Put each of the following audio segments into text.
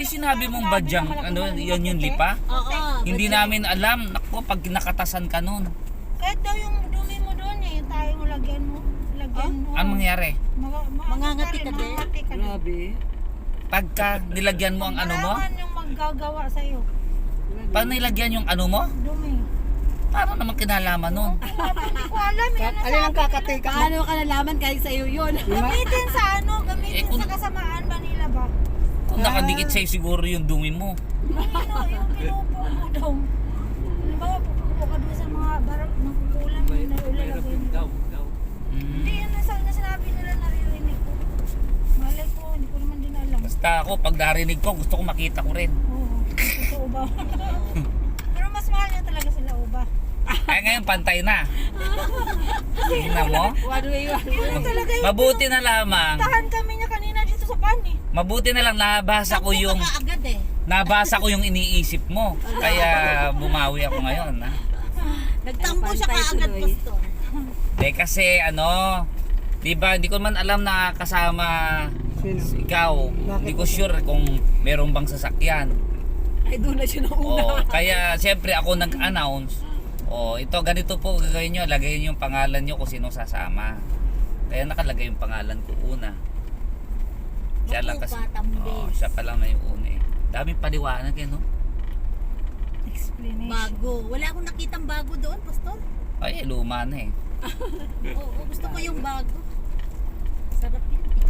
Buti sinabi mong badyang, ano, yan yung lipa? Oo. Hindi namin alam. Naku, pag nakatasan ka nun. Kahit daw yung dumi mo doon eh, tayo mo lagyan mo. Lagyan mo. Ano mangyari? Mangangati ka din? Mangangati ka din. Grabe. Pagka nilagyan mo ang ano mo? Malaman yung maggagawa sa'yo. Pag nilagyan yung ano mo? Dumi. Paano naman kinalaman nun? Hindi ko alam. Yan ang Alin ang sabi kakatika? Paano ka nalaman kahit sa'yo yun? Gamitin sa ano, gamitin Eh, kung- sa kasamaan ba nila ba? Kung nakadikit sa'yo siguro yung dumi mo. Yung pinupo mo daw. Halimbawa, pupupo ka doon sa mga barak ng kukulang mo na ulalagay mo. Daw. Hindi yan na sinabi nila, naririnig ko. Malay ko, hindi ko naman din alam. Basta ako, pag narinig ko, gusto ko makita ko rin. Oo, totoo ba? Pero mas mahal niya talaga sila uba. Kaya ngayon, pantay na. Tingnan mo. One way. Yun talaga yung Mabuti na lamang. tahan kami niya kanina dito sa pan eh. Mabuti na lang nabasa ko yung Agad eh. nabasa ko yung iniisip mo. Kaya bumawi ako ngayon, ha. Nagtampo siya Pantay kaagad, tuloy. pastor. Kasi ano, 'di ba? Hindi ko man alam na kasama Sino? ikaw. Bakit? Hindi ko sure kung meron bang sasakyan. Ay, doon na siya nauna. Kaya siyempre ako nag-announce. Ito ganito po gagawin niyo, lagay niyo yung pangalan niyo kung sino sasama. Kaya nakalagay yung pangalan ko una. Siya lang kasi. Tambes. Siya pa lang na yung una eh. Daming paliwanag eh, no? Explanation. Bago. Wala akong nakitang bago doon, pastor. Ay, luma na eh. Oo, gusto ko yung bago. Sarap yun eh.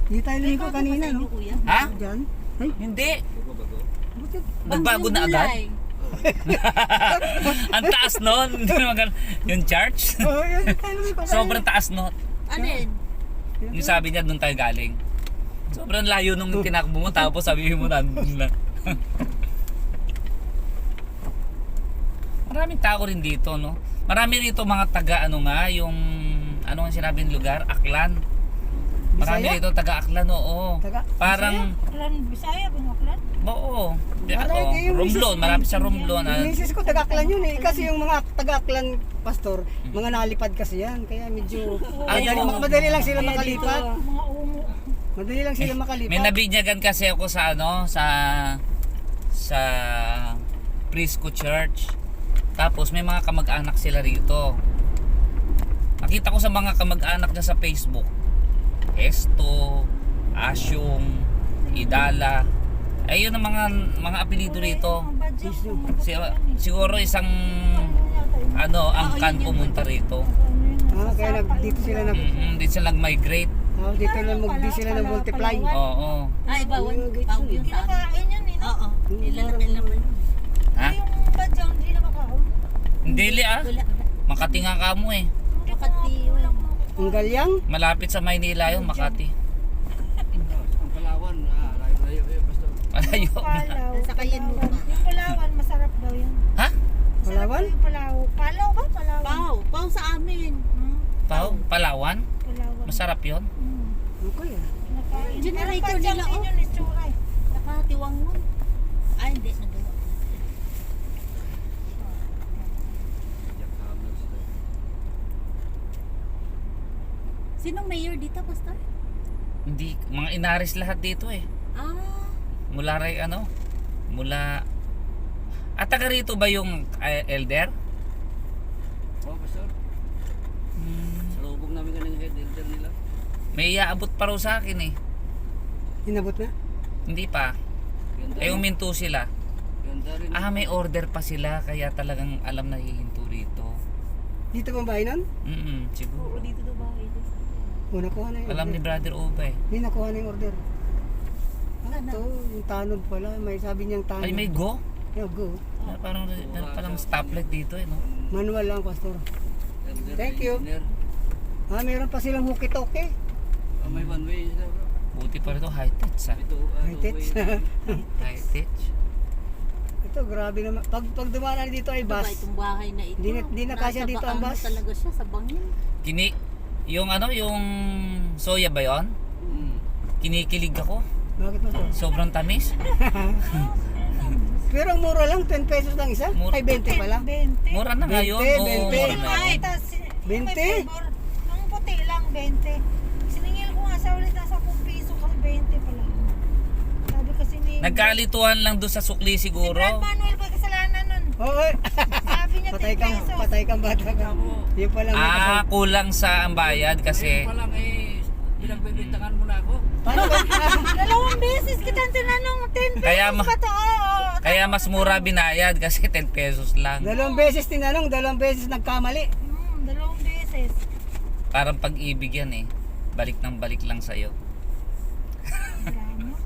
Hindi tayo ligo kanina, no? Kuya. Ha? Diyan? Ay, Hindi. buti. Nagbago na agad. Ang taas nun. Hindi naman ganun. Yung church. Oh, yun tayo ligo kanina. Sobrang taas nun. Ano yun? Yung sabi niya, doon tayo galing. Sobrang layo nung tinakbo mo, tapos sabihin mo nandun lang. Maraming tao rin dito, no? Marami rito mga taga, ano nga, yung, ano ang sinabing lugar? Aklan. Marami Bisaya? rito taga Aklan, oo. Taga Bisaya? Parang, Aklan, Bisaya, Aklan? oo. Alay, yung Romblon, misis- marami sa Romblon. Yung misis ko taga-Aklan yun eh. Kasi yung mga taga-Aklan, pastor, mga nalipad kasi yan. Kaya medyo madali lang sila makalipat. Mga umo. Madali lang sila makalipat. May nabinyagan kasi ako sa ano, sa Prisco Church. Tapos may mga kamag-anak sila rito. Nakita ko sa mga kamag-anak niya sa Facebook. Esto, Asyong, Idala. Ayun ang mga apelido rito. Mga badyang pumunta Si, yan eh. siguro isang angkan pumunta rito. Kaya dito sila Hindi sila nag-migrate. dito lang di sila nag-multiply. Oo. Ay, bawal. Bawal yun sa amin. Kinakain yan eh. Oo. Ilalapin naman yun. Ha? Yung badyang hindi na makaon. Hindi li ah. Wala. Makati nga ka mo eh. Makati. Ang galyang. Malapit sa Maynila yun, Makati. Ang Palawan, layo-layo eh, basta. Malayo. Palaw. Nasa kayan mo Palawan. ba? Yung Palawan, masarap daw yan. Ha? Masarap Palawan? daw yung Palaw. Palaw ba? Palawan. Pau. Pau sa amin. Pao? Palawan? Palawan. Masarap yun? Ang kuya. Nakain. Generator Parang badyang nila, din oh. yun, itsura eh. Nakatiwang mo. Ay, hindi. Nagawa. Sinong mayor dito, pastor? Hindi, mga inaris lahat dito eh. Ah. Mula rin ano? Mula... At taga rito ba yung elder? Oh, pastor. Salubog namin kanang head elder nila. May iaabot pa raw sa akin eh. Inabot na? Hindi pa. Eh uminto sila. Ganda rin. May order pa sila kaya talagang alam na hihinto rito. Dito bang bahay nun? Siguro. Dito daw bahay. Nakuha na yung Alam ni order. Brother Oba eh. Hindi, nakuha na yung order. Ito, yung tanod pala. May sabi niyang tanod. Ay may go? Yeah, go. Parang stoplight dito eh no? Manual lang, pastor. Thank you. Meron pa silang walkie-talkie. May one way. Buti pa rito high touch ah. Ito, High touch. High touch. Ito, grabe naman. Pag dumaan dito ay bus. Itong bahay na ito. Di na kasya Nasa dito ang Baano bus. talaga siya sa bangin. Yung ano, yung soya ba yun? Kinikilig ako. Bakit mo to? Sobrang tamis. Pero ang mura lang, 10 pesos lang isa. Mura. Ay, 20 pala. 20. Mura na ngayon. 20, Oo, 20. mura na Ay, yun. tas, 20? may flavor. Ang puti lang, 20. Siningil ko nga sa ulit, nasa 10 piso kasi 20 pala. Sabi Nagkalituhan lang doon sa sukli Si siguro. Brad Manuel pa kasalanan nun. Oo. Sabi niya 10 pesos. Patay kang bata ka. Yun pala. Kulang sa ang bayad kasi Ngayon pa lang pinagbibintangan mo na ako. Paano ba? Dalawang beses kitang tinanong 10 pesos Kaya ba to? Oo. kaya mas mura binayad kasi 10 pesos lang. 2 beses tinanong, 2 beses nagkamali. Dalawang beses. Parang pag-ibig yan eh. Balik ng balik lang sa'yo. Drama.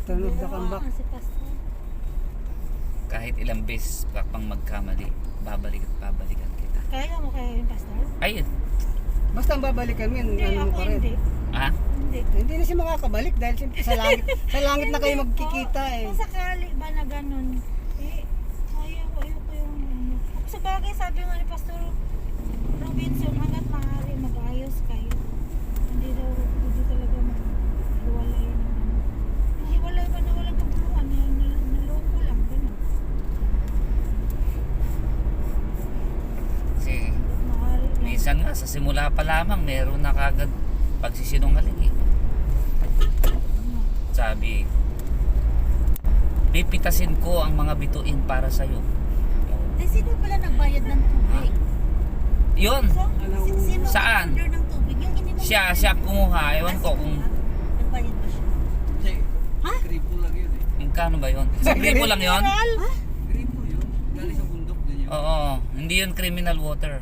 Tunog na kambak. Si Pastor. Kahit ilang beses ka pang magkamali, babalik at babalikan kita. Kaya mo kaya yung Pastor? Ayun. Basta ang babalikan mo yun, Hindi, ano ako pa rin. hindi. Ha? Hindi. Hindi na siya makakabalik dahil siyempre sa langit na kayo magkikita eh. Kung sakali ba na ganun, ayoko yung ano. Sa bagay, sabi nga ni Pastor Robinson, hanggat maaari mag-ayos kayo. Hindi talaga mag-hiwalay na ano. Yung hiwalay ba na walang kabuluhan, naloko lang, ganun. Kasi Maaari lang. minsan nga sa simula pa lamang meron na kagad pagsisinungaling eh. Sabi, pipitasin ko ang mga bituin para sa'yo. Eh, sino pala nagbayad ng tubig? Yun, So, sino Saan? order ng tubig? Yung ininom siya kumuha. Ewan ko kung nagbayad ba siya? Hindi. Gripo lang yun eh. magkano ba yun. Sa gripo lang yun? Gripo yun. Galing sa bundok din yun. Oo, hindi yun criminal water.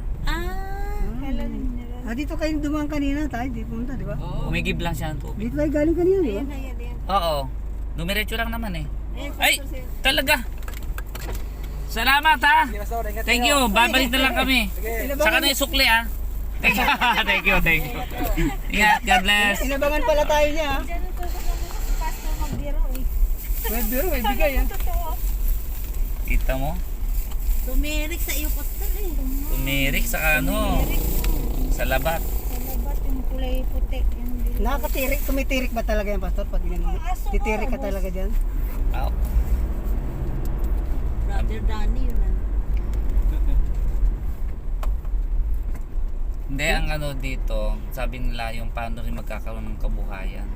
Kailan yung mineral? Dito kayo dumaan kanina tayo, di pumunta, di ba? Oo. Umigib lang siya ng tubig. Dito tayo galing kanina, di ba? Ayan. Oo, dumiretso lang naman eh. Ayan, Ay, talaga. Salamat ha. Thank you. Babalik na lang kami. Saka na yung sukli ha. Thank you. Thank you. Ingat. God bless. Inabangan pala tayo niya ha. Diyan ko sa si Pastor magbiro eh. May biro, may bigay ha. Totoo. Kita mo? tumirik sa iyo, Pastor eh. Tumirik sa ano. Sa labat. Sa labat yung kulay puti. Yung dilaw. Nakakatirik, tumitirik ba talaga yan, Pastor? Pag ganyan, titirik ka talaga dyan. Oh. Brother Danny, yun ah. Hindi, ang ano dito, sabi nila yung paano rin magkakaroon ng kabuhayan.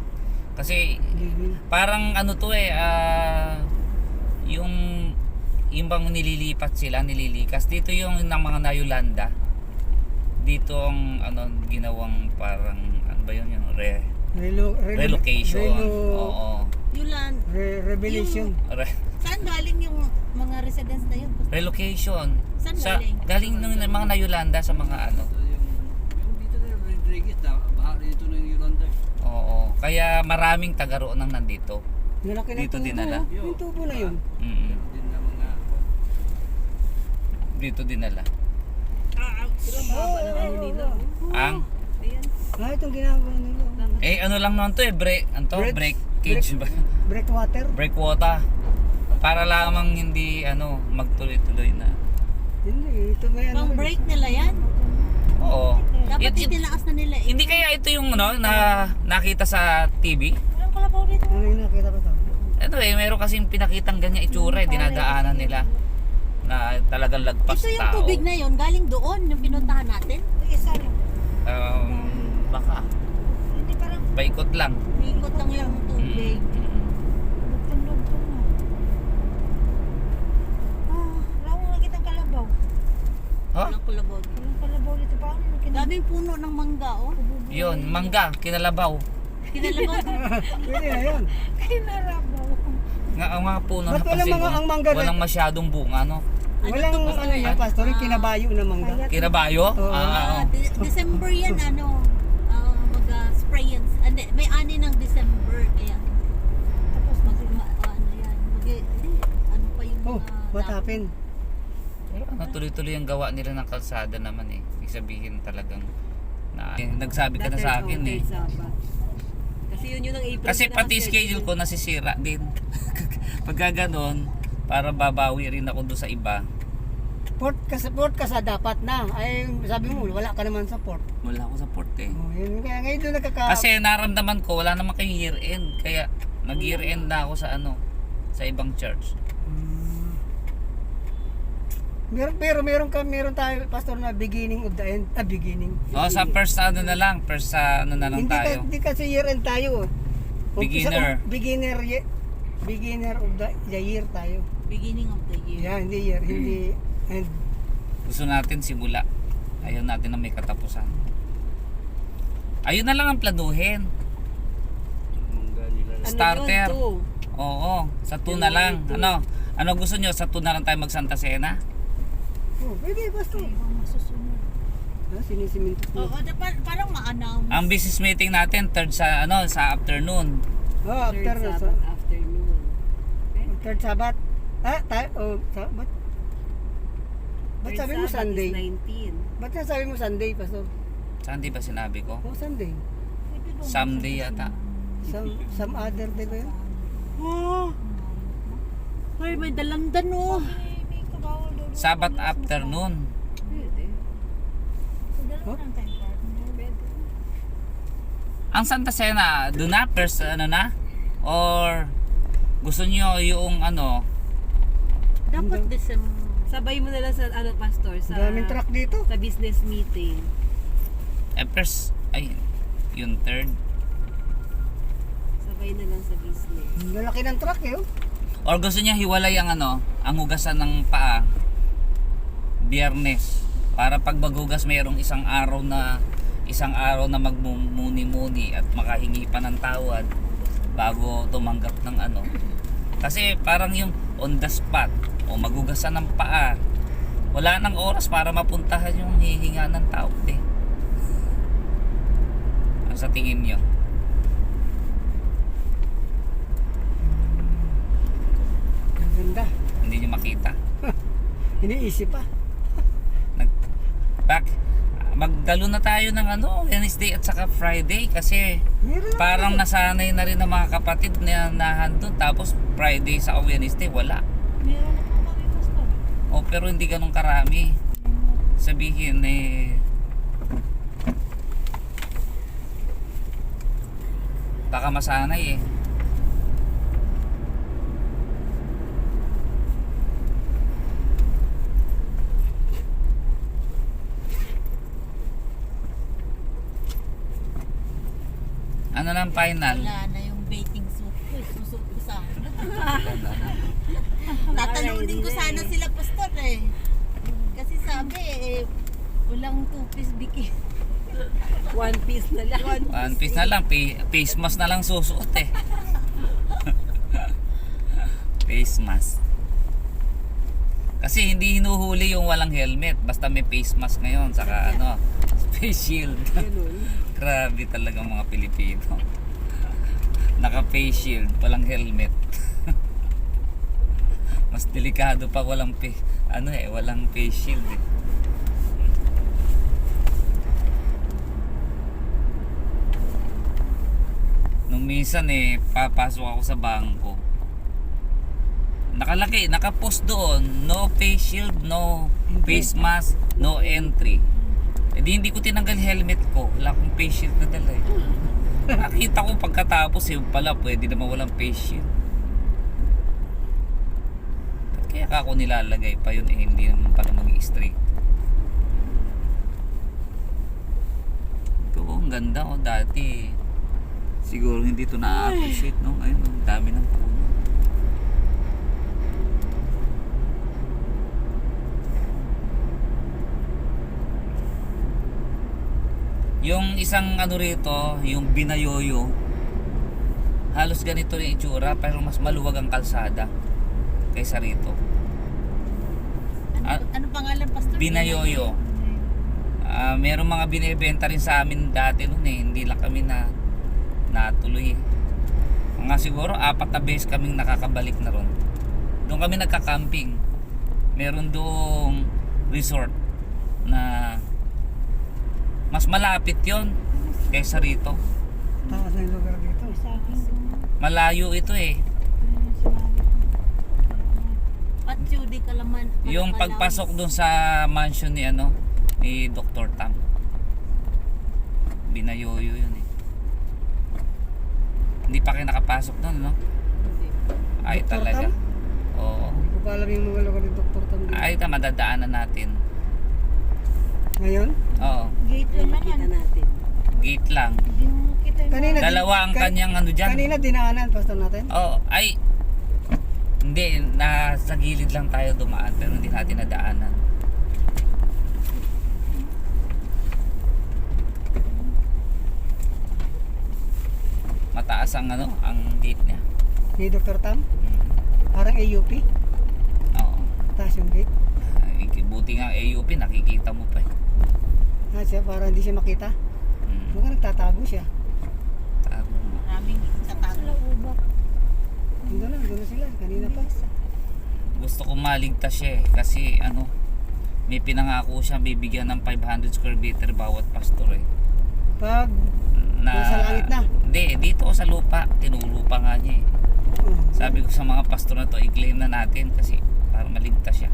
Kasi parang ano to eh, yung bang nililipat sila, nililikas. Dito yung ng mga Nayolanda. Dito ang ano, ginawang parang, ano ba yun, yung relocation. Oo. Yulan, Revelation. saan galing yung mga residents na yun? Pastor? Relocation. Saan Sa, galing? galing ng mga Nayolanda sa mga ano. Yung dito na Rodriguez, baha dito na yung Yolanda. Oo. Kaya maraming taga roon ang nandito. Malaki ng Dito tubo. dinala. Yung tubo na yun. Mm. Din na mga Dito dinala. Baba ng ano nila. Ang Itong ginagawa nila. ano lang naman to eh, breakage ba? Breakwater. Breakwater. Para lamang hindi magtuloy-tuloy na. Hindi, ito may Pang break nila yan. Oo. Dapat It- itinaas na nila eh. hindi kaya ito yung na nakita sa TV? Walang kalabaw dito. Ano yung nakita ba ito? Ito eh, meron kasing pinakitang ganyan itsura eh, dinadaanan nila na talagang lagpas Ito yung tao. tubig na yun, galing doon, yung pinuntahan natin. Isa lang. Baka. Hindi parang Paikot lang. Ikot lang yung tubig. lugtong-lugtong na. Wala akong nakita kalabaw. Ha? Walang kalabaw. Walang kalabaw dito. Paano nakita? Daming puno ng mangga, oh. Yun, mangga, kinalabaw. Kinalabaw. Pwede na yun. Kinarabaw. Ang mga puno Ba't walang napansin ko, ang mangga na- walang masyadong bunga, no? Walang to, ano yan, Pastor, yung kinabayo na mangga. Kinabayo? Oo. Oo. December yan, mag-spray yan. Hindi, may ani ng December, kaya Tapos ano yan. Ano pa yung Oh, what happened? Tuloy-tuloy ang gawa nila ng kalsada naman eh. Ibig sabihin talagang nagsabi ka na sa akin eh. Kasi yun yung April. Kasi pati schedule ko nasisira din. Pagka ganon, para babawi rin ako doon sa iba. Port ka sa dapat na. Ay, sabi mo, wala ka naman sa port. Wala ako sa port eh. Oh, yun, kaya ngayon doon Kasi naramdaman ko, wala naman kayong year end. Kaya nag-year end na ako sa ibang church. Meron tayo, Pastor, na beginning of the end. Beginning. Sa first na lang Hindi tayo. kasi year end tayo. Beginner. Beginner beginner of the year tayo. Beginning of the year. Yeah, hindi year, hindi and Gusto natin simula. Ayaw natin na may katapusan. Ayun na lang ang planuhin. Mangga nila. Starter. Ano yun, 2? Oo, sa 2 na lang. Ano gusto nyo? Sa 2 na lang tayo mag Santa Cena? oh, pwede basta. Ang masusunod. Sinisiminto ko. Oo, dapat parang ma-announce. Ang business meeting natin third sa sa afternoon. Oh, after na sa afternoon. third Sabat. Sabat. Ba't sabi mo Sunday? 19. Ba't sabi mo Sunday, Pastor? Saan di ba sinabi ko? Oh, Sunday. Pwede daw Someday yata. Some other day ba yun? Oh! Ay, may dalandan oh. may kabawal daw. Sabat afternoon. Pwede. So, dalawa lang tayo partner. Pwede. Ang Santa Cena, doon na? First ano na? Or gusto nyo yung ano? Dapat December. Sabay mo na lang sa ano, pastor, sa Daming truck dito. sa business meeting. First, ay, yung third. Sabay na lang sa business. Ang lalaki ng truck eh. Oh. Or gusto niya hiwalay ang ano, ang hugasan ng paa Biyernes para pag maghugas mayroong isang araw na magmumuni-muni at makahingi pa ng tawad bago tumanggap ng ano. Kasi parang yung on the spot o maghugasan ng paa, wala nang oras para mapuntahan yung hihinga ng tawad eh. Ano sa tingin niyo? Ang ganda. Hindi niyo makita. Iniisip pa. Magdalo na tayo ng ano, Wednesday at saka Friday kasi Meron. parang nasanay na rin ng mga kapatid na nahandun tapos Friday sa Wednesday wala. Meron na po kami, Pastor. O pero hindi ganun karami. Sabihin baka masanay eh. Ano ng final? Wala na yung baking suit ko. Susot ko sana. Tatalunin ko sana sila, pastor eh. Kasi sabi eh, walang 2-piece bikini. 1 piece na lang. One piece na lang, face mask na lang susuot eh. Face mask. Kasi hindi hinuhuli yung walang helmet, basta may face mask ngayon, saka ano, face shield. Ganun. Grabe talaga mga Pilipino. Naka face shield, walang helmet. Mas delikado pa walang walang face shield eh. Nung minsan papasok ako sa bangko. Nakalaki, nakapost doon, no face shield, no face mask, no entry. Hindi ko tinanggal helmet ko. Wala akong face shield na dala eh. Nakita ko pagkatapos yung pala pwede naman walang face shield. Kaya ako nilalagay pa yun hindi naman para mag-i-straight. Ito ang ganda dati. Siguro hindi ito na-appreciate no. Ayun, ang dami ng puno. Yung isang ano rito, yung Binayoyo, halos ganito rin itsura pero mas maluwag ang kalsada kaysa rito. Ano pangalan, pastor? Binayoyo. Merong mga binibenta rin sa amin dati noon hindi lang kami natuloy. Mga siguro 4 na beses kaming nakakabalik na ron. Doon kami nagka-camping. Meron doong resort na mas malapit yon kaysa rito. Taas na yung lugar dito. Sa akin doon. Malayo ito eh. At Judy Kalaman. Yung pagpasok doon sa mansion ni Dr. Tam. Binayoyo yun eh. Hindi pa kayo nakapasok doon, no? Ay Dr. talaga. Tam? Oo. Hindi ko pa alam yung mga lugar ni Dr. Tam dito. Ay madadaanan natin. Ngayon? Oo. Gate lang Kita naman. natin. Gate lang. Hindi mo kita yung Kanina, Dalawa ang kanyang ano dyan. Kanina dinaanan, pastor natin. Oh, ay Hindi, nasa gilid lang tayo dumaan pero hindi natin nadaanan. Mataas ang ang gate niya. Ni Dr. Tam, Mm. parang AUP, Oo. taas yung gate. Ay, buti nga AUP, nakikita mo pa eh. Siya, para hindi siya makita. Mm. Mukhang nagtatago siya. Tama. Maraming tatago. Sila ubak. Doon na sila, kanina pa. Gusto ko maligtas siya eh. Kasi may pinangako siya bibigyan ng 500 square meter bawat pastor eh. Pag nasa langit na. Hindi, dito sa lupa. Tinuro pa nga niya eh. Sabi ko sa mga pastor na to, i-claim na natin kasi para maligtas siya.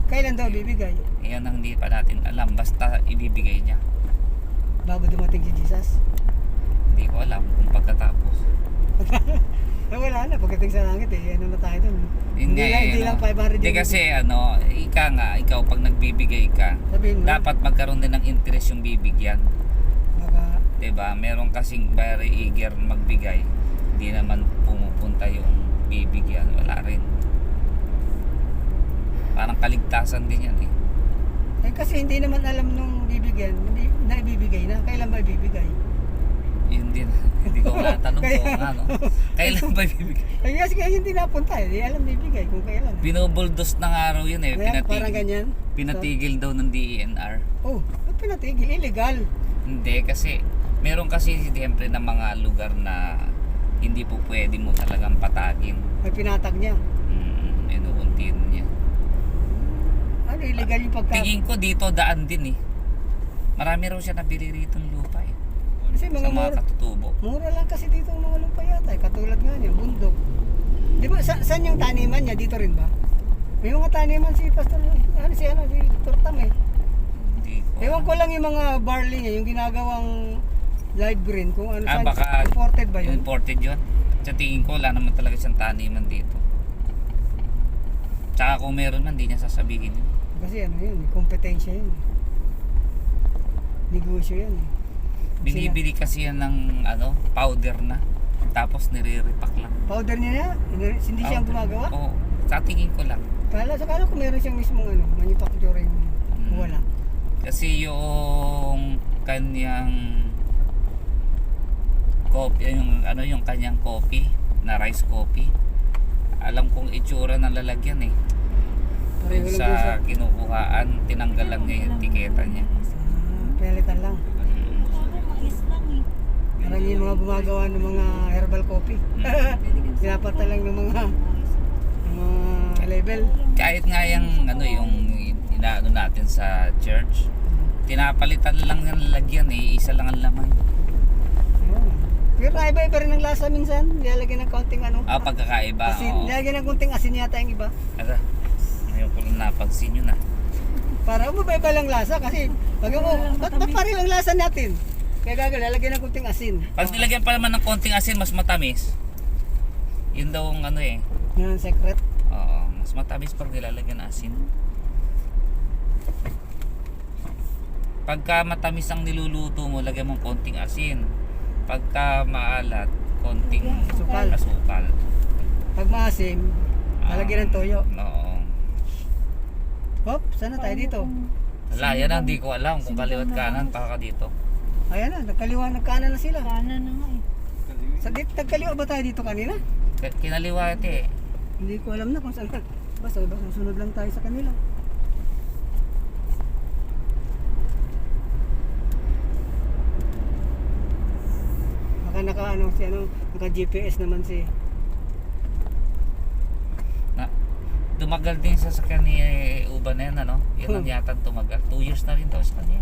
Kailan daw bibigay? Yan ang hindi pa natin alam. Basta ibibigay niya. Bago dumating si Jesus. Hindi ko alam kung pagkatapos. Wala na, pagdating sa langit eh, ano na tayo dun. Yun nga eh, Hindi lang 500 Hindi yung kasi ikaw pag nagbibigay ka, sabihin mo, dapat magkaroon din ng interest yung bibigyan. baka, 'Di ba? Meron kasing very eager magbigay. Hindi naman pumupunta yung bibigyan, wala rin. Parang kaligtasan din yan eh. kasi hindi naman alam nung bibigyan, hindi, na ibibigay na. Kailan ba ibibigay? Yun din. Hindi ko matanong Kaya- kung ano. Kailan ba bibigay? Kasi hindi napunta eh, hindi alam bibigay kung kailan. Binubuldos ng araw yun eh. Kaya parang ganyan. Pinatigil daw ng DENR. Oh, ba't pinatigil? Illegal. Hindi kasi meron kasi siyempre na mga lugar na hindi po pwede mo talagang patagin. May pinatag niya. Inuuntin niya. Ano, illegal yung pagka... Tingin ko dito daan din eh. Marami raw siya nabili rito ng lupa eh. Kasi Sa mga mga mura, katutubo. mura lang kasi dito ang mga lupa yata eh. Katulad nga niya, bundok. Di ba, saan yung taniman niya? Dito rin ba? May mga taniman si Pastor, si Dr. Tam eh. Hindi ko. Ewan ko lang yung mga barley niya, yung ginagawang live green, kung ano saan, Baka imported ba yun? Imported yun. Sa tingin ko wala naman talaga siyang taniman dito. Tsaka kung meron man, hindi niya sasabihin yun. Kasi ano yun, kompetensya yun. Negosyo yan eh. Binibili kasi yan ng powder na. Tapos nire-repack lang. Powder niya na, hindi siya ang Powder. gumagawa. Oo. Sa tingin ko lang. Kala ko meron siyang mismong manufacturing. Wala. Kasi yung kanyang coffee, yung kanyang coffee, na rice coffee. Alam kong itsura ng lalagyan eh. Pareho lang Sa dun sa kinukuhaan, tinanggal lang niya yung etiketa niya. pelitan lang. Sabi, mais lang eh. Parang yung mga gumagawa ng mga herbal coffee. Pinapata lang ng mga level. Kahit nga yung yung inaano natin sa church, tinapalitan lang ng lalagyan eh, isa lang ang laman. Ayun. Pero iba-iba rin ang lasa minsan. Nilalagyan ng konting Pagkakaiba. asin. Oo. Nilalagyan ng konting asin yata yung iba. Ara, ngayon ko lang napansin yun ah. Para mababa lang lasa kasi pag ba't pare lang lasa natin? Kaya gagawin, lalagyan ng konting asin. Pag nilagyan pa naman ng konting asin, mas matamis. Yun daw ang Yan, secret. Oo, mas matamis pag nilalagyan ng asin. Pagka matamis ang niluluto mo, lagyan mo konting asin. Pagka maalat, konting Asukal. asukal. Pag maasim, lalagyan ng toyo. Oo. Hop, sana tayo dito. Wala, yan ang hindi ko alam kung kaliwat kanan para ka dito. Ayan na, nagkanan na sila. Kanan na nga eh. Nagkaliwa ba tayo dito kanina? Kinaliwat eh. Hindi ko alam na kung saan. Basta susunod lang tayo sa kanila. Baka naka GPS naman si. Tumagal din sa sakyan ni Uban na yan, Yan ang yata tumagal. 2 years na rin daw sa kanya.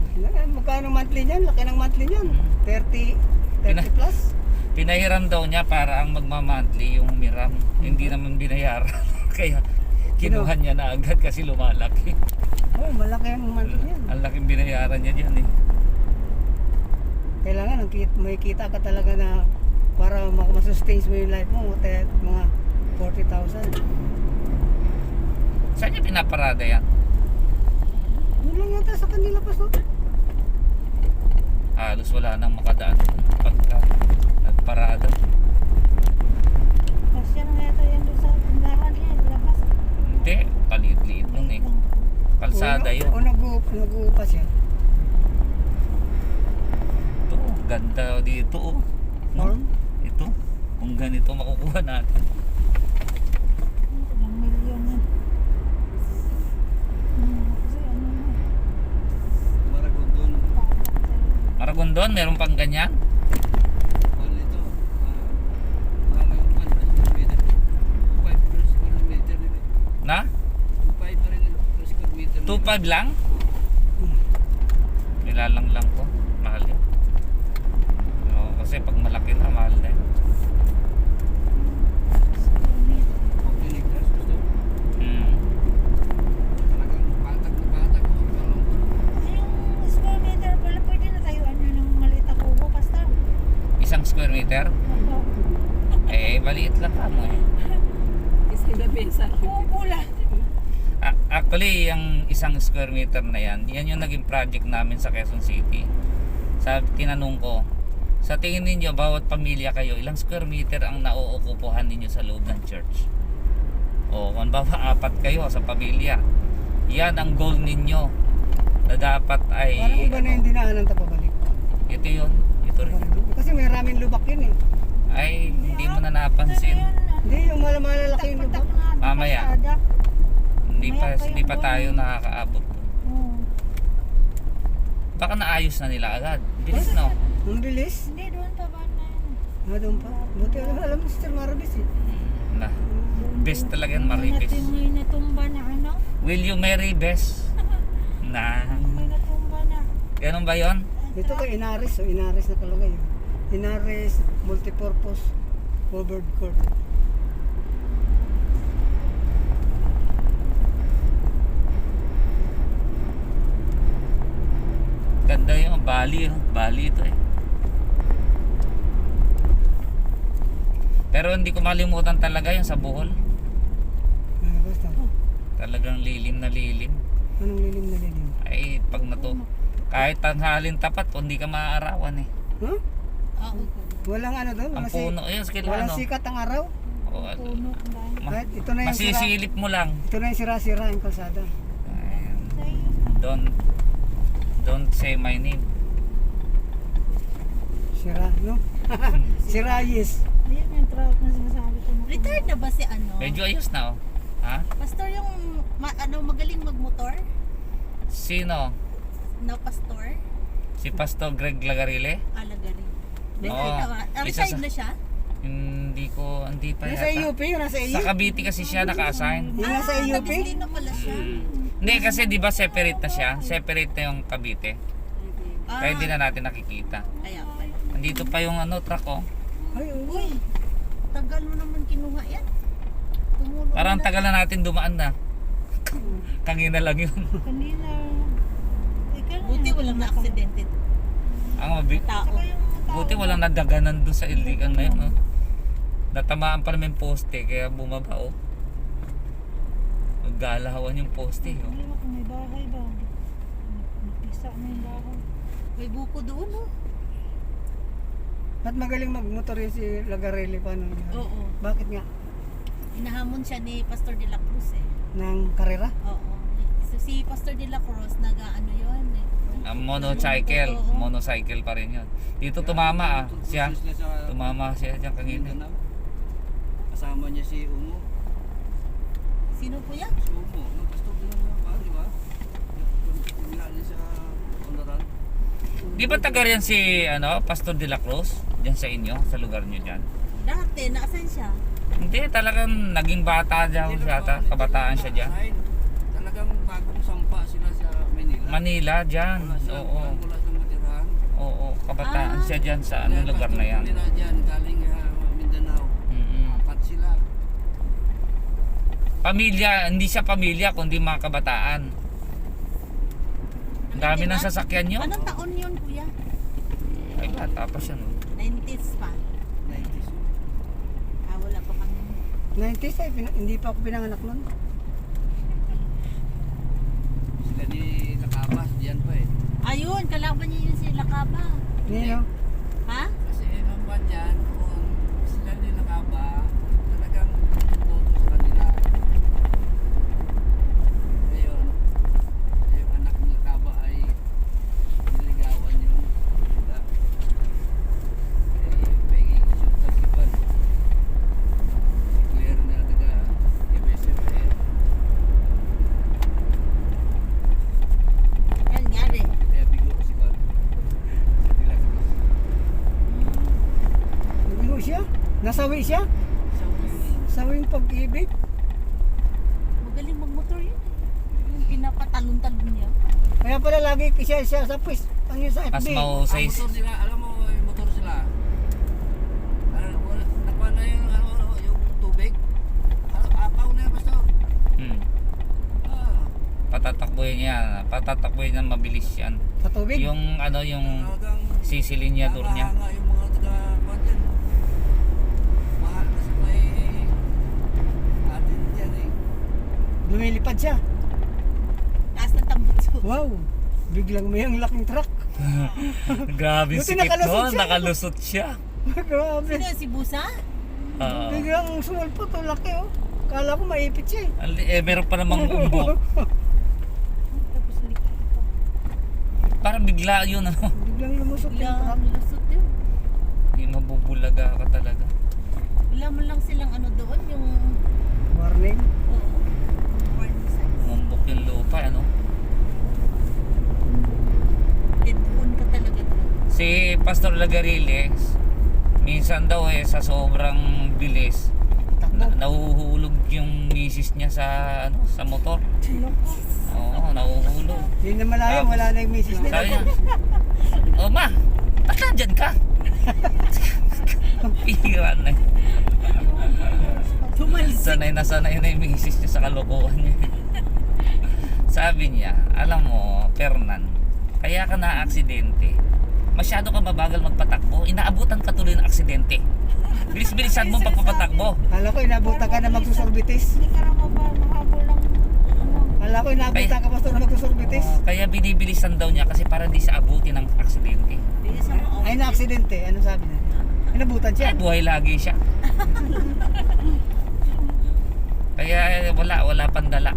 Magkano monthly niyan? Laki ng monthly niyan. 30 plus. Pinahiram daw niya para ang magma-monthly yung humiram. Hindi naman binayaran. Kaya kinuha niya na agad kasi lumalaki. Oh, malaki ang monthly niyan. Ang laking binayaran niya dyan eh. Kailangan may kita ka talaga na para masustains mo yung life mo. Mga 40,000. Saan niya pinaparada yan? Yun lang yata sa kanila pa so. Halos wala nang makadaan pagka nagparada. Kasi yan nga yata yan doon sa atin. Nag-uupa siya. Ito, ganda dito oh. Norm? Ito, kung ganito makukuha natin. Ilang milyon na. Kasi ano na. Maragondon. Maragondon, meron pang ganyan? Ano ito? Ano yung square meter? 2.5 per square meter nila. Na? 2.5 pa rin per square meter. 2.5 lang? Nilalang lang ko. Mahal yun. Oo, kasi pag malaki na, mahal na yun. 14 hectares gusto. Hmm. Talagang patak na patak. Yung square meter pala, pwede na tayo ano ng maliit na kubo, pastor. Isang square meter? Opo. Eh, maliit lang ka mo eh. Kubo lang. Actually, yung isang square meter na yan yung naging project namin sa Quezon City. Tinanong ko, sa tingin ninyo, bawat pamilya kayo, ilang square meter ang nauukupuhan ninyo sa loob ng church? O, kung bawa 4 kayo sa pamilya, yan ang goal ninyo na dapat ay Parang iba na yung dinaanan ta pabalik. ito yun, ito rin. Kasi may maraming lubak yun eh. Ay, hindi mo na napansin. Hindi, yung malalaki yung lubak. Mamaya. Kalsada. Hindi pa tayo nakakaabot. Oo. Baka naayos na nila agad. Bilis no? Ang bilis. Hindi, doon pa ba na yun? Doon pa. Buti alam mo si Sir Marabis eh. Na. Best talaga yan, Maripis. May natumba na ano? Will you marry Best? Na. May natumba na. Ganun ba yon? Ito kay Inaris. So Inaris na kalagay. Inaris multipurpose covered court. Ganda yung Bali. Oh. Bali ito eh. Pero hindi ko malimutan talaga yung sa Bohol. Basta. Talagang lilim na lilim. Anong lilim na lilim? Ay, pag nato. Kahit tanghalin tapat, hindi ka maaarawan eh. Huh? Oo. Walang ano doon? Ang puno, yun, skill Walang ano. sikat ang araw? Oh, Puno ang dami. Kahit ito na yung sira. masisilip mo lang. Ito na yung sira-sira yung kalsada. Ayan. Sa'yo. Don't say my name. Sira, no? Sira, yes. Ayun yung truck na sinasabi ko. Retired na ba si ano? Medyo ayos na oh. Ha? Pastor yung magaling magmotor? Sino? No, pastor? Si Pastor Greg Lagarile? Alagarin. Oo. Retired na ba? Isa Retired sa- na siya? Hindi pa Nasa yata. UP yun, nasa Sa EU. Cavite kasi siya naka-assign. Yung nasa UP? Nag-Islino pala siya. Hindi kasi di ba separate na siya? Separate na yung Cavite. Kaya hindi na natin nakikita. Kaya pala. Andito pa yung truck oh. Ay, oo. Uy, tagal mo naman kinuha yan. Tumulo Parang na. tagal na natin dumaan na. Kangina lang yun. Kanina. Ikaw na Buti yan. walang na-aksidente. Ang Tao. Saka yung tao. buti walang nadaganan doon sa ilikan na yun. Oh. Natamaan pa naman yung poste kaya bumaba oh. Maggalahawan yung poste oh. Hindi mo kung may bahay ba? Napisa na yung bahay. May buko doon, oh. At magaling magmotor yun si Lagarelli pa nung Oo. Bakit nga? Inahamon siya ni Pastor de la Cruz eh. Ng karera? Oo. So, si Pastor de la Cruz, nag-ano yun eh. Motorcycle. Oo. Motorcycle pa rin yun. Dito tumama siya. Tumama siya dyan kanina. Kasama niya si Umo. Sino po yan? Si Umo, nung pastor din naman pa, di ba? Pumila niya sa Honoran. Di ba taga yan si Pastor de la Cruz? Diyan sa inyo, sa lugar nyo dyan? Dati, naasan siya? Hindi, talagang naging bata dyan siya ata. Kabataan siya dyan. Talagang bagong sampa sila sa Manila. Manila dyan. Wala silang, Oo. wala silang matirahan. Oo, kabataan siya dyan sa Kaya lugar na yan. Nila dyan, galing Mindanao. Mm-mm. Apat sila. Pamilya, hindi siya pamilya kundi mga kabataan. Ang dami ng sasakyan nyo. Anong taon yun, kuya? Ay, bata pa siya no. 90s pa. 90s. Wala pa kami. 90s ay, hindi pa ako pinanganak nun. Sila ni Nakabas, diyan pa eh. Ayun, kalaban niya yun si Lakaba. Nino? Ha? Kasi ang buwan dyan, kung sila ni Nakaba, talagang boto sa kanila. Ngayon, yung anak ni Nakaba sawi siya. Sawing pag-ibig. Magaling magmotor yun. Yung pinapatalon-talon niya. Kaya pala lagi siya sa puwis. Ano yun sa Mas FB? mahusay. Ang motor nila, alam mo, yung motor sila. Nakuha na yung tubig. Apaw na yan, pastor. Hmm. Ah, Patatakbuhin niya. Patatakbuhin niya mabilis yan. Sa tubig? Yung ano yung talagang sisilinyador niya. hanga yung mga taga-kuhan dyan. Mahal kasi may atin yan eh. Lumilipad siya. Taas ng tambutso. Wow. Biglang may ang laking truck. Grabe Buti sikip nakalusot nun. siya. Nakalusot siya. Grabe. Sino si Busa? Oo. Biglang sumulpot. Ang laki oh. Kala ko maipit siya Meron pa namang umbok. Tapos likod pa. Parang bigla yun ano. Biglang lumusot yung Wala truck. lusot yun. Yung mabubulaga ka talaga. Wala man lang silang ano doon, yung Warning. warning signs. Umumbok yung lupa ano. Doon ka talaga doon. Si Pastor Lagariles, minsan daw sa sobrang bilis, nahuhulog yung misis niya sa sa motor. Oo, nahuhulog. Hindi na malayo. Tapos, Wala na yung misis nila. Sabi niya, "Oh ma, ba't nandyan ka?" Pihira na. Sanay na yung misis niya sa kalokohan niya. Sabi niya, alam mo, Fernan, kaya ka na-aksidente. Masyado ka mabagal magpatakbo, inaabutan ka tuloy ng aksidente. Bilis-bilisan mo pagpapatakbo. Kala ko inabutan ka na magsusorbitis. Hindi ka naman ba mahabol ng ano? Kala ko inabutan ka pastor na magsusorbitis. Kaya binibilisan daw niya kasi para di siya abutin ng aksidente. Bilis ang mga Ay na-aksidente. Ano sabi niya? Inabutan siya. Kaya buhay lagi siya. Kaya wala pandala.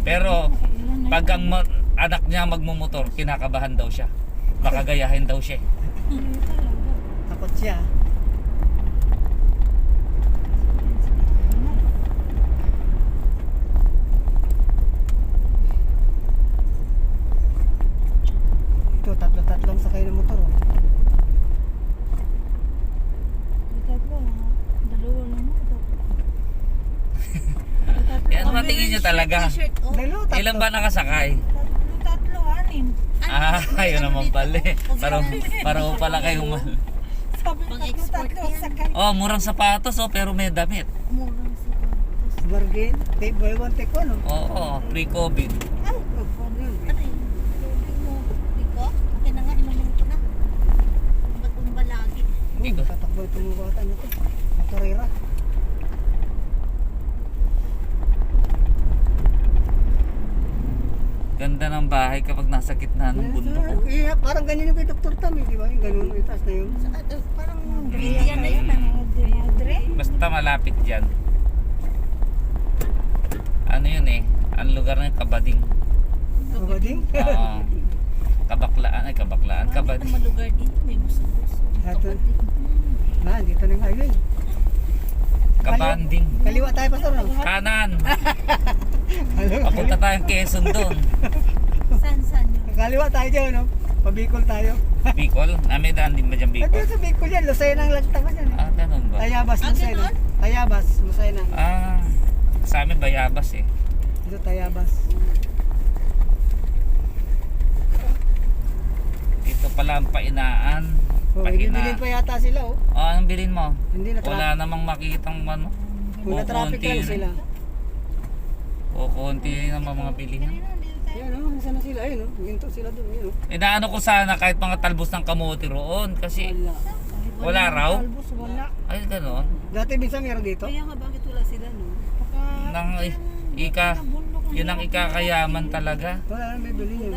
Pero pag ang anak niya magmumotor, kinakabahan daw siya. Baka gayahin daw siya. Hindi talaga. Takot siya. Ito, tatlo-tatlong sakay ng motor. Oh. Tatlo, dalawa lang mo. Yan ang tingin niyo talaga. t-shirt, oh. Dalo, tatlo. Ilan ba nakasakay? Tatlo, anim. Ayun naman pala eh. Parang pala kayong mal. Sabi Pang tatlo, export tatlo, yan. sakay. Oh, murang sapatos pero may damit. Murang sapatos. Bargain. Take buy one, take one. Oh. Oo, pre-COVID. Ay, Ano yun? ano yun? Tubig mo. Biko? Okay na nga, inumin ko na. Ba't umba lagi? Hindi ko. Tatakbo itong mga bata na ito. Makarera. Ganda ng bahay kapag nasa gitna ng bundok. Eh, parang ganyan yung kay Dr. Tam, eh, di ba? Yung ganun, yung taas na yun. Parang Brilliant na yun. Madre. Basta malapit dyan. Ano yun eh? Ang lugar na yung Kabading. Kabading? Oo. Kabaklaan. Ay, Kabaklaan. Bakit Kabading. ang malugar dito? May muso-muso. Ato. Kapatid. Ah, dito na yung highway. Kabanding. Kaliwa tayo, pastor. No? Kanan. Hello? Papunta tayong Quezon doon. Saan yun? Kaliwa tayo dyan, no? Pabicol tayo. Bicol. May daan din ba dyan At Bicol? sa Bicol yan, Lucena ang lagtaman yan. Eh. Ah, ganun ba? Tayabas, Ah, Lucena. ganon? Tayabas, Lucena. Ah, sa amin Bayabas eh. Ito Tayabas. Ito pala ang painaan. Oh, may bibilin pa yata sila, oh. Oh, anong bilhin mo? Hindi na Wala namang makitang ano. Kung na-traffic lang sila. O konti naman mga bilihan. Yan, oh. Nasaan na sila? Ayun, oh. Ginto sila doon. Ayun, oh. Inaano ko sana kahit mga talbos ng kamote roon kasi wala raw. Talbos, wala. Ay, gano'n. Dati minsan meron dito. Kaya nga bakit wala sila no? Baka Nang ika, yun ang ikakayaman talaga. Wala nang bibili yun.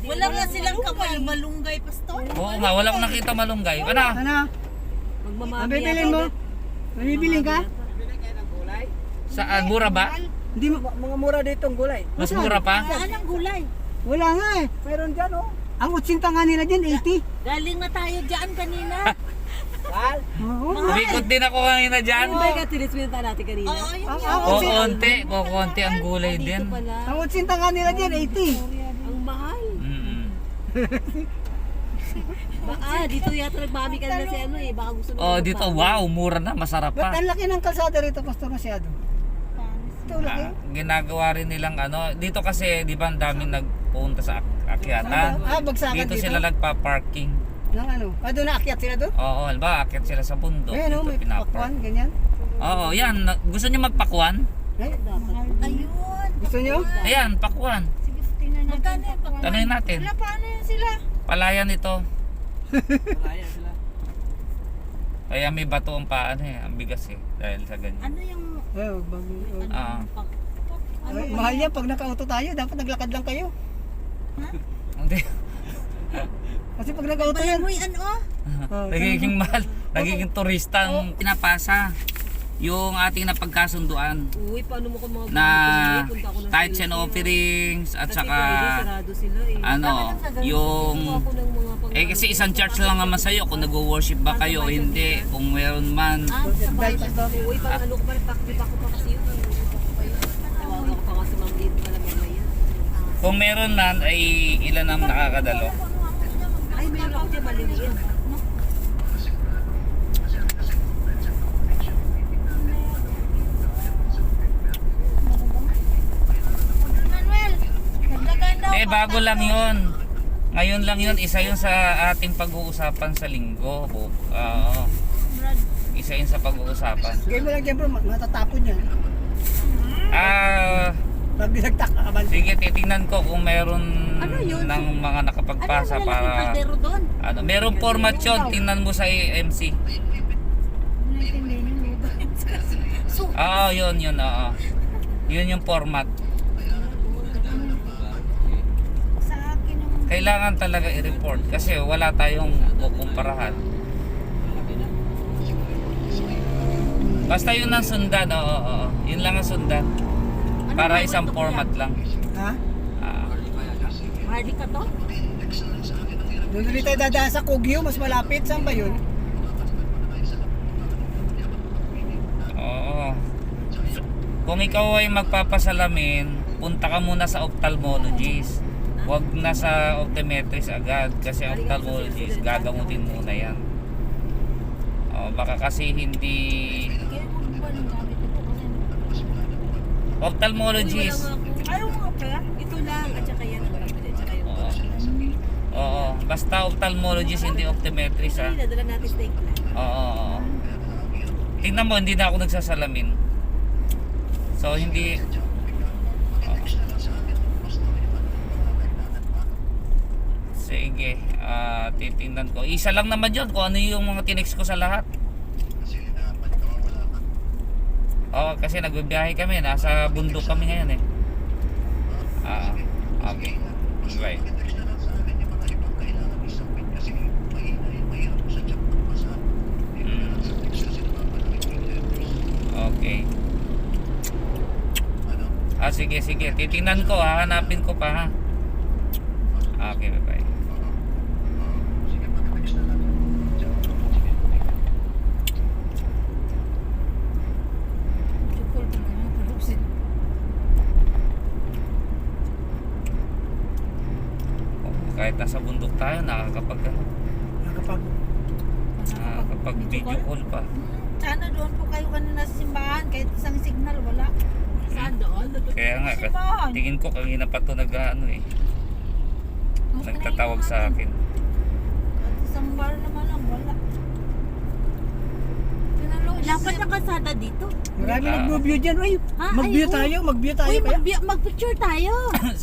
Wala nga silang malunggay, pastor. Oo nga, wala akong nakita malunggay. Ano? Ano? Ang bibilin mo? May bibilin ka? Saan? Mura ba? Hindi, mga mura dito ang gulay. Mas mura pa? Saan ang gulay? Wala nga eh. Meron dyan, oh. Ang 80 nga nila dyan, 80. Galing na tayo dyan kanina. Oo. Umikot din ako kanina dyan. tinisminta natin kanina? Oo, yun Ang, yan. ang, Kukunti ang gulay din. ang 80 nga nila dyan, 80. Ang mahal. Mm-mm. Dito yata nagmami ka na si ano eh. Baka gusto mo. Oh, dito, wow, mura na, masarap Ba't pa. ang laki ng kalsada rito, Pastor, masyado? Ito, laki. Ginagawa rin nilang ano, dito kasi, di ba, ang daming nagpunta sa akyatan. Bagsakan Dito dito. sila nagpa-parking. Ng ano? Doon naakyat sila doon? Oo, ba, akyat sila sa bundok. Ayun, Dito may pinapark. pakwan, ganyan. Oo, yan. Gusto niyo magpakuan? Ay, Ayun. gusto nyo? Ayan, pakuan. Sige, tingnan natin. Magkano yung Pakuan. Tanungin natin. Wala, paano yun sila? Palayan ito. Malaya sila. Kaya may bato ang paan eh. Ang bigas eh. Dahil sa ganyan. Ano yung Ay, Ah. mahal yan, pag naka-auto tayo, dapat naglakad lang kayo. Hindi. Kasi pag naka-auto yan, Uy, ano? Nagiging mahal. Nagiging turista ang pinapasa. Yung ating napagkasunduan Uy, paano mo kung mga na tithes and offerings at saka sarado sila eh. ano, yung kasi isang church lang naman sa'yo kung nag-worship ba kayo o hindi. Kung meron man. dahil Pastor, Uy, pang ano ko pa rin, pakita ko pa kasi yun. Tawagan ko pa nga sa mga dito pala mamaya. Kung meron man ay ilan ang nakakadalo. Ay, meron ako dyan maliliit. Manuel, naglagan daw. Eh bago lang yon. Ngayon lang yon, isa yun sa ating pag-uusapan sa linggo. Oo. Isa yun sa pag-uusapan. gawin mo lang dyan bro, matatapon yan. Pag dinagtak ka kaban. Sige, titingnan ko kung meron Ano yun? ng mga nakapagpasa Ano para kaldero doon? ano, merong format yun, tingnan mo sa AMC. Naintindihan yung So, Oo, yun, oo. Yun yung format. sa akin yung Kailangan talaga i-report kasi wala tayong kukumparahan. Basta yun ang sundan, oo. Yun lang ang sundan. Para isang format lang. Ha? Ah, Hardy ka to? Doon ulit tayo dadaan sa Kogyo, mas malapit. Saan ba yun? oo. Kung ikaw ay magpapasalamin, punta ka muna sa ophthalmologist. Huwag na sa optometrist agad kasi ophthalmologist gagamutin muna yan. Baka kasi hindi kaya mo ba ng gamit ito kasi ophthalmologist. ayaw mo kaya? Ito lang, at saka yan ang rapid, at saka yung Oo. Oo, basta ophthalmologist hindi optometrist ha. Ay, nadala natin steak na. Oo. Tingnan mo, hindi na ako nagsasalamin. So hindi sige, titingnan ko. Isa lang naman yun kung ano yung mga tinext ko sa lahat. Oo, kasi nagbibiyahe kami. Nasa bundok kami ngayon eh. Okay. Right. Okay. Sige. Titingnan ko ha. Hanapin ko pa ha. Okay, bye-bye. Chukol pa naman, palusin. Kahit nasa bundok tayo, nakakapag video call pa. Sana doon po kayo kanina sa simbahan, kahit isang signal, wala. Saan doon? Kaya nga, Simbahan. tingin ko kanina pa to nagtatawag sa akin. At isang bar naman lang, wala. Pinalo- Dapat na kasada dito. Marami Ah. nag-view dyan. Uy, Ha? mag-view Ay, tayo, mag-view tayo Uy, kaya. mag-picture tayo.